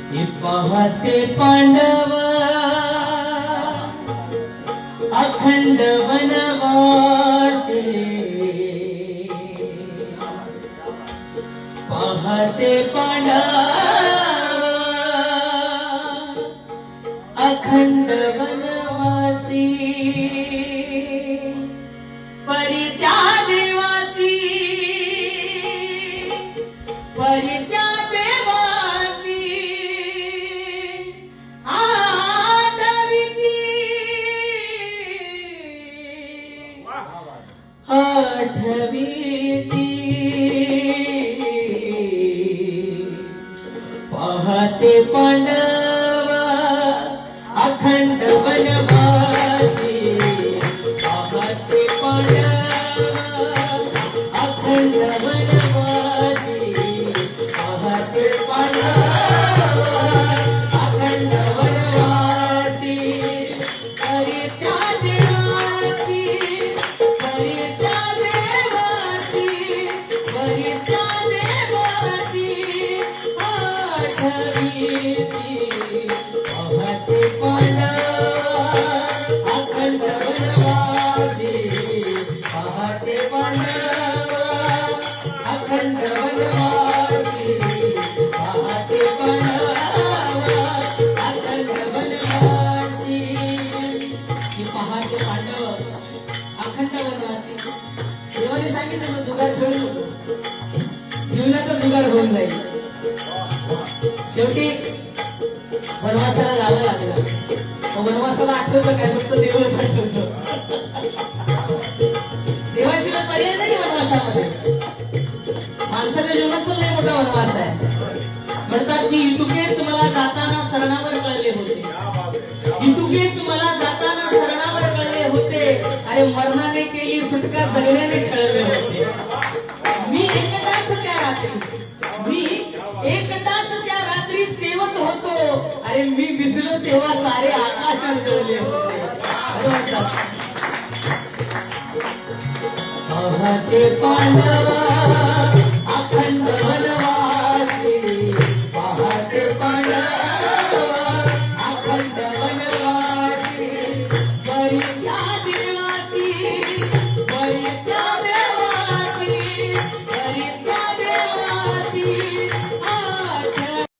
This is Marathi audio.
हे पाहते पांडव अखंड वनवासी, पाहते पांडव अखंड वनवासी, परित्या देवासी, परित्या देवासी आठविती, आठविती पाहते पांडव अखंड वनवासी, पाहते पांडव अखंड वनवासी, पाहते पांडव अखंड वनवासी, परित्या देवासी, परित्या देवासी, परित्या देवासी आठविती, पाहते पांडव अखंड वनवासी, पाहते पांडव अखंड वनवासी, पाहते पांडव अखंड वनवासी, पाहते पांडव अखंड वनवासी. देवाने सांगितलं ना जुगार खेळू नको, जीवनाचा जुगार होऊन जाईल. शेवटी वनवासाला जावं लागलं. वनवासाला आठवतं काय, फक्त देवच आठवतं. देवाशिवाय पर्याय नाही वनवासामध्ये. माणसाच्या जीवनात पण लय मोठा वनवास आहे. म्हणतात की इतुकेच मला जाताना सरणावर कळले होते, इतुकेच मला जाताना सरणावर कळले होते, अरे मरणाने केली सुटका जगण्याने छळले होते. मी एकदाच त्या रात्री, मी एकदाच त्या रात्री तेवत होतो, अरे मी भिजलो तेव्हा सारे आकाश उजळले होते. पाहते पांडव